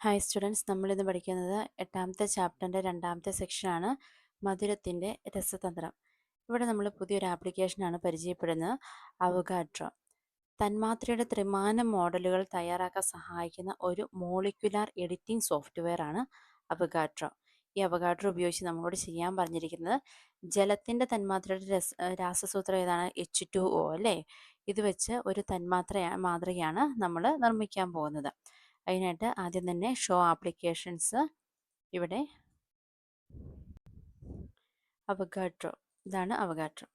Hi students, നമ്മളിന്ന് പഠിക്കുന്നത് 8ാമത്തെ ചാപ്റ്ററിൻ്റെ 2ാമത്തെ സെക്ഷനാണ് മധുരത്തിൻ്റെ രസതന്ത്രം. ഇവിടെ നമ്മൾ പുതിയൊരു ആപ്ലിക്കേഷനാണ് പരിചയപ്പെടുന്നത്, അവഗാഡ്രോ. തന്മാത്രയുടെ ത്രിമാന മോഡലുകൾ തയ്യാറാക്കാൻ സഹായിക്കുന്ന ഒരു മോളിക്യുലാർ എഡിറ്റിംഗ് സോഫ്റ്റ്വെയർ ആണ് അവഗാഡ്രോ. ഈ അവഗാഡ്രോ ഉപയോഗിച്ച് നമ്മളോട് ചെയ്യാൻ പറഞ്ഞിരിക്കുന്നത് ജലത്തിൻ്റെ തന്മാത്രയുടെ രാസസൂത്രം ഏതാണ്? H2O അല്ലേ? ഇത് വെച്ച് ഒരു മാതൃകയാണ് നമ്മൾ നിർമ്മിക്കാൻ പോകുന്നത്. അതിനായിട്ട് ആദ്യം തന്നെ ഷോ ആപ്ലിക്കേഷൻസ്, ഇവിടെ അവഗാഡ്രോ, ഇതാണ് അവഗാഡ്രോ.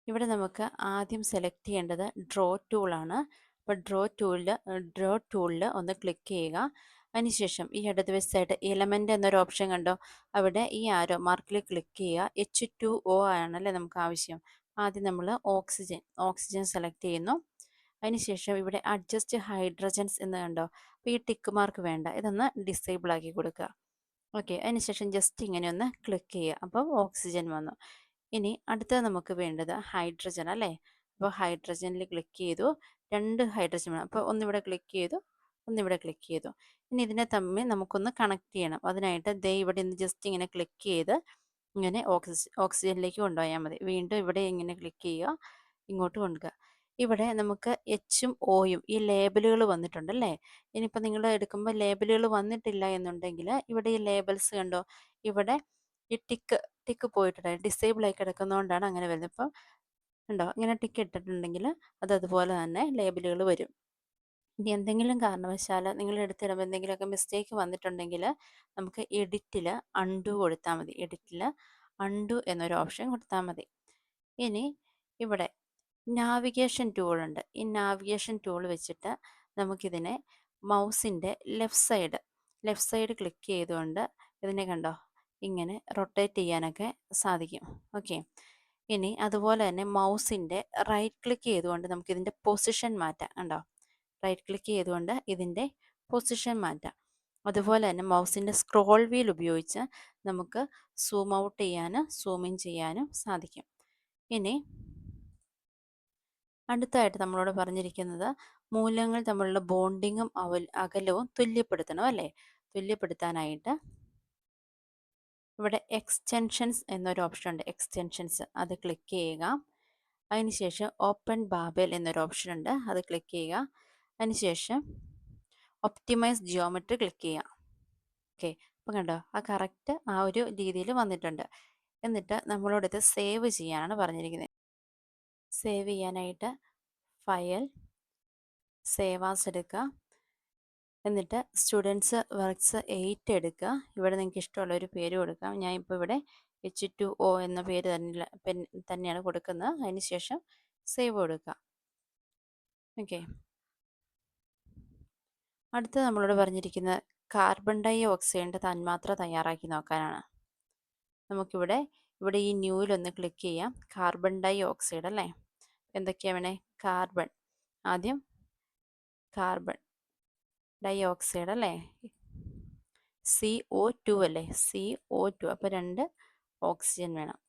ഇവിടെ നമുക്ക് ആദ്യം സെലക്ട് ചെയ്യേണ്ടത് ഡ്രോ ടൂളാണ്. അപ്പോൾ ഡ്രോ ടൂളിൽ ഒന്ന് ക്ലിക്ക് ചെയ്യുക. അതിനുശേഷം ഈ ഇടതുവശത്തായിട്ട് എലമെൻ്റ് എന്നൊരു ഓപ്ഷൻ കണ്ടോ? അവിടെ ഈ ആരോ മാർക്കിൽ ക്ലിക്ക് ചെയ്യുക. H2O ആണല്ലേ നമുക്ക് ആവശ്യം. ആദ്യം നമ്മൾ ഓക്സിജൻ സെലക്ട് ചെയ്യുന്നു. അതിനുശേഷം ഇവിടെ അഡ്ജസ്റ്റ് ഹൈഡ്രജൻസ് എന്ന് കണ്ടോ? അപ്പോൾ ഈ ടിക്ക് മാർക്ക് വേണ്ട, ഇതൊന്ന് ഡിസേബിൾ ആക്കി കൊടുക്കുക. ഓക്കെ, അതിനുശേഷം ജസ്റ്റ് ഇങ്ങനെ ഒന്ന് ക്ലിക്ക് ചെയ്യുക. അപ്പോൾ ഓക്സിജൻ വന്നു. ഇനി അടുത്തത് നമുക്ക് വേണ്ടത് ഹൈഡ്രജൻ അല്ലേ? അപ്പോൾ ഹൈഡ്രജനിൽ ക്ലിക്ക് ചെയ്തു. 2 ഹൈഡ്രജൻ വേണം. അപ്പോൾ ഒന്നിവിടെ ക്ലിക്ക് ചെയ്തു, ഒന്നിവിടെ ക്ലിക്ക് ചെയ്തു. ഇനി ഇതിനെ തമ്മിൽ നമുക്കൊന്ന് കണക്ട് ചെയ്യണം. അതിനായിട്ട് ദേ ഇവിടെ നിന്ന് ജസ്റ്റ് ഇങ്ങനെ ക്ലിക്ക് ചെയ്ത് ഇങ്ങനെ ഓക്സിജനിലേക്ക് കൊണ്ടുപോയാൽ മതി. വീണ്ടും ഇവിടെ ഇങ്ങനെ ക്ലിക്ക് ചെയ്യുക, ഇങ്ങോട്ട് കൊണ്ടുപോകുക. ഇവിടെ നമുക്ക് എച്ചും ഒയും ഈ ലേബലുകൾ വന്നിട്ടുണ്ടല്ലേ? ഇനിയിപ്പോൾ നിങ്ങൾ എടുക്കുമ്പോൾ ലേബലുകൾ വന്നിട്ടില്ല എന്നുണ്ടെങ്കിൽ ഇവിടെ ഈ ലേബൽസ് കണ്ടോ? ഇവിടെ ഈ ടിക്ക് പോയിട്ടുണ്ട്, ഡിസേബിൾ ആയി കിടക്കുന്നതുകൊണ്ടാണ് അങ്ങനെ വരുന്നത്. ഇപ്പം ഉണ്ടോ, ഇങ്ങനെ ടിക്ക് ഇട്ടിട്ടുണ്ടെങ്കിൽ അതുപോലെ തന്നെ ലേബലുകൾ വരും. ഇനി എന്തെങ്കിലും കാരണവശാൽ നിങ്ങൾ എടുത്തിടുമ്പോൾ എന്തെങ്കിലുമൊക്കെ മിസ്റ്റേക്ക് വന്നിട്ടുണ്ടെങ്കിൽ നമുക്ക് എഡിറ്റിൽ അൺഡു കൊടുത്താൽ മതി. എഡിറ്റിൽ അൺഡു എന്നൊരു ഓപ്ഷൻ കൊടുത്താൽ മതി. ഇനി ഇവിടെ നാവിഗേഷൻ ടൂൾ ഉണ്ട്. ഈ നാവിഗേഷൻ ടൂൾ വെച്ചിട്ട് നമുക്കിതിനെ മൗസിൻ്റെ ലെഫ്റ്റ് സൈഡ് ക്ലിക്ക് ചെയ്തുകൊണ്ട് ഇതിനെ കണ്ടോ ഇങ്ങനെ റൊട്ടേറ്റ് ചെയ്യാനൊക്കെ സാധിക്കും. ഓക്കെ, ഇനി അതുപോലെ തന്നെ മൗസിൻ്റെ റൈറ്റ് ക്ലിക്ക് ചെയ്തുകൊണ്ട് നമുക്കിതിൻ്റെ പൊസിഷൻ മാറ്റാം. കണ്ടോ, റൈറ്റ് ക്ലിക്ക് ചെയ്തുകൊണ്ട് ഇതിൻ്റെ പൊസിഷൻ മാറ്റാം. അതുപോലെ തന്നെ മൗസിൻ്റെ സ്ക്രോൾ വീൽ ഉപയോഗിച്ച് നമുക്ക് സൂം ഔട്ട് ചെയ്യാനും സൂം ഇൻ ചെയ്യാനും സാധിക്കും. ഇനി അടുത്തായിട്ട് നമ്മളോട് പറഞ്ഞിരിക്കുന്നത് മൂലകങ്ങൾ തമ്മിലുള്ള ബോണ്ടിങ്ങും അകലവും തുല്യപ്പെടുത്തണം അല്ലേ? തുല്യപ്പെടുത്താനായിട്ട് ഇവിടെ എക്സ്റ്റൻഷൻസ് എന്നൊരു ഓപ്ഷൻ ഉണ്ട്. എക്സ്റ്റൻഷൻസ് അത് ക്ലിക്ക് ചെയ്യുക. അതിനുശേഷം ഓപ്പൺ ബാബൽ എന്നൊരു ഓപ്ഷൻ ഉണ്ട്, അത് ക്ലിക്ക് ചെയ്യുക. അതിനുശേഷം ഒപ്റ്റിമൈസ് ജിയോമെട്രി ക്ലിക്ക് ചെയ്യുക. ഓക്കെ, അപ്പം കണ്ടോ ആ കറക്റ്റ് ആ ഒരു രീതിയിൽ വന്നിട്ടുണ്ട്. എന്നിട്ട് നമ്മളോട് ഇത് സേവ് ചെയ്യാനാണ് പറഞ്ഞിരിക്കുന്നത്. സേവ് ചെയ്യാനായിട്ട് ഫയൽ, സേവ് ആസ് എടുക്കുക. എന്നിട്ട് സ്റ്റുഡൻസ് വർക്ക്സ് 8 എടുക്കുക. ഇവിടെ നിങ്ങൾക്ക് ഇഷ്ടമുള്ള ഒരു പേര് കൊടുക്കാം. ഞാൻ ഇപ്പോൾ ഇവിടെ H2O എന്ന പേര് തന്നെയാണ് കൊടുക്കുന്നത്. അതിന് ശേഷം സേവ് കൊടുക്കുക. ഓക്കെ, അടുത്ത നമ്മളോട് പറഞ്ഞിരിക്കുന്നത് കാർബൺ ഡൈ ഓക്സൈഡിൻ്റെ തന്മാത്ര തയ്യാറാക്കി നോക്കാനാണ്. നമുക്കിവിടെ ഈ ന്യൂവിലൊന്ന് ക്ലിക്ക് ചെയ്യാം. കാർബൺ ഡൈ ഓക്സൈഡ് അല്ലേ? എന്തൊക്കെയാണ് വേണേ? കാർബൺ, ആദ്യം കാർബൺ ഡൈ ഓക്സൈഡ് അല്ലേ? CO2 അല്ലേ? CO2, അപ്പോൾ 2 ഓക്സിജൻ വേണം.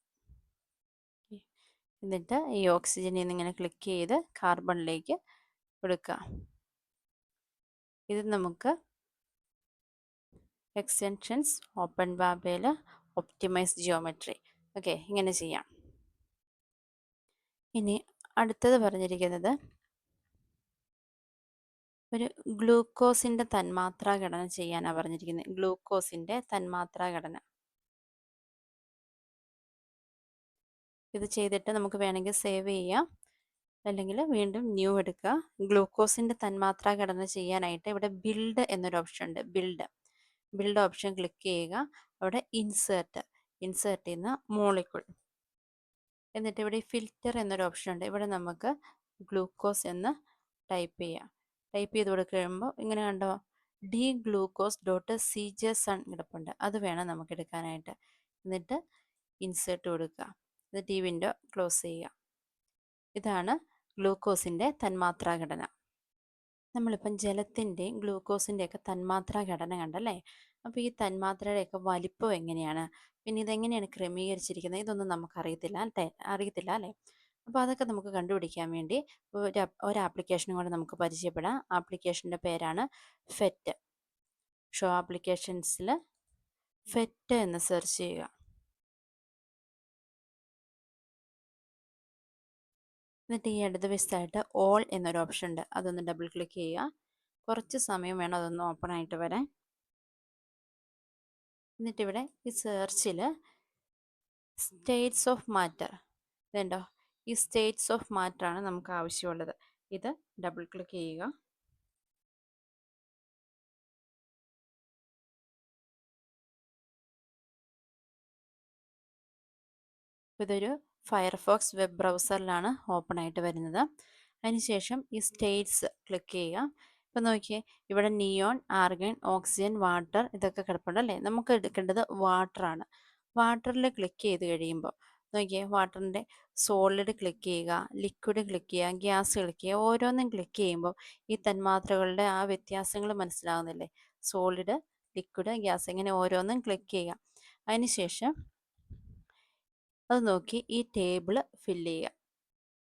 എന്നിട്ട് ഈ ഓക്സിജനിൽ നിന്ന് ഇങ്ങനെ ക്ലിക്ക് ചെയ്ത് കാർബണിലേക്ക് കൊടുക്കുക. ഇത് നമുക്ക് extensions, open Babel, optimise geometry, okay, ഇങ്ങനെ ചെയ്യാം. ഇനി അടുത്തത് പറഞ്ഞിരിക്കുന്നത് ഒരു ഗ്ലൂക്കോസിൻ്റെ തന്മാത്രാ ഘടന ചെയ്യാനാണ് പറഞ്ഞിരിക്കുന്നത്. ഗ്ലൂക്കോസിൻ്റെ തന്മാത്രാ ഘടന. ഇത് ചെയ്തിട്ട് നമുക്ക് വേണമെങ്കിൽ സേവ് ചെയ്യാം, അല്ലെങ്കിൽ വീണ്ടും ന്യൂ എടുക്കുക. ഗ്ലൂക്കോസിൻ്റെ തന്മാത്രാ ഘടന ചെയ്യാനായിട്ട് ഇവിടെ ബിൽഡ് എന്നൊരു ഓപ്ഷൻ ഉണ്ട്. ബിൽഡ് ഓപ്ഷൻ ക്ലിക്ക് ചെയ്യുക. അവിടെ ഇൻസേർട്ട് ചെയ്യുന്ന മോളിക്യൂൾ. എന്നിട്ട് ഇവിടെ ഫിൽറ്റർ എന്നൊരു ഓപ്ഷൻ ഉണ്ട്. ഇവിടെ നമുക്ക് ഗ്ലൂക്കോസ് എന്ന് ടൈപ്പ് ചെയ്യാം. ടൈപ്പ് ചെയ്ത് കൊടുക്കുമ്പോൾ ഇങ്ങനെ കണ്ടോ, DGlucose.CJSON കിടപ്പുണ്ട്. അത് വേണം നമുക്ക് എടുക്കാനായിട്ട്. എന്നിട്ട് ഇൻസേർട്ട് കൊടുക്കുക. എന്നിട്ട് ഈ വിൻഡോ ക്ലോസ് ചെയ്യുക. ഇതാണ് ഗ്ലൂക്കോസിൻ്റെ തന്മാത്രാ ഘടന. നമ്മളിപ്പം ജലത്തിൻ്റെയും ഗ്ലൂക്കോസിൻ്റെയൊക്കെ തന്മാത്രാ ഘടന കണ്ടല്ലേ? അപ്പോൾ ഈ തന്മാത്രയുടെയൊക്കെ വലിപ്പം എങ്ങനെയാണ്, പിന്നെ ഇതെങ്ങനെയാണ് ക്രമീകരിച്ചിരിക്കുന്നത്, ഇതൊന്നും നമുക്കറിയത്തില്ല അറിയത്തില്ല അല്ലേ. അപ്പോൾ അതൊക്കെ നമുക്ക് കണ്ടുപിടിക്കാൻ വേണ്ടി ഒരു ആപ്ലിക്കേഷനും കൂടെ നമുക്ക് പരിചയപ്പെടാം. ആപ്ലിക്കേഷൻ്റെ പേരാണ് ഫെറ്റ്. ഷോ ആപ്ലിക്കേഷൻസിൽ ഫെറ്റ് എന്ന് സെർച്ച് ചെയ്യുക. എന്നിട്ട് ഈ ഇടതുവശത്തായിട്ട് ഓൾ എന്നൊരു ഓപ്ഷൻ ഉണ്ട്, അതൊന്ന് ഡബിൾ ക്ലിക്ക് ചെയ്യുക. കുറച്ച് സമയം വേണം അതൊന്ന് ഓപ്പൺ ആയിട്ട് വരാൻ. എന്നിട്ടിവിടെ ഈ സെർച്ചിൽ സ്റ്റേറ്റ്സ് ഓഫ് മാറ്റർ ഇതുണ്ടോ, ഈ സ്റ്റേറ്റ്സ് ഓഫ് മാറ്റർ ആണ് നമുക്ക് ആവശ്യമുള്ളത്. ഇത് ഡബിൾ ക്ലിക്ക് ചെയ്യുക. ഇതൊരു ഫയർഫോക്സ് വെബ് ബ്രൗസറിലാണ് ഓപ്പൺ ആയിട്ട് വരുന്നത്. അതിനുശേഷം ഈ സ്റ്റേറ്റ്സ് ക്ലിക്ക് ചെയ്യുക. ഇപ്പം നോക്കിയേ, ഇവിടെ നിയോൺ, ആർഗൺ, ഓക്സിജൻ, വാട്ടർ ഇതൊക്കെ കിടപ്പുണ്ട് അല്ലേ. നമുക്ക് എടുക്കേണ്ടത് വാട്ടറാണ്. വാട്ടറിൽ ക്ലിക്ക് ചെയ്ത് കഴിയുമ്പോൾ നോക്കിയേ, വാട്ടറിൻ്റെ സോളിഡ് ക്ലിക്ക് ചെയ്യുക, ലിക്വിഡ് ക്ലിക്ക് ചെയ്യുക, ഗ്യാസ് ക്ലിക്ക് ചെയ്യുക. ഓരോന്നും ക്ലിക്ക് ചെയ്യുമ്പോൾ ഈ തന്മാത്രകളുടെ ആ വ്യത്യാസങ്ങൾ മനസ്സിലാകുന്നില്ലേ. സോളിഡ്, ലിക്വിഡ്, ഗ്യാസ് ഇങ്ങനെ ഓരോന്നും ക്ലിക്ക് ചെയ്യുക. അതിനുശേഷം അത് നോക്കി ഈ ടേബിൾ ഫില്ല് ചെയ്യുക.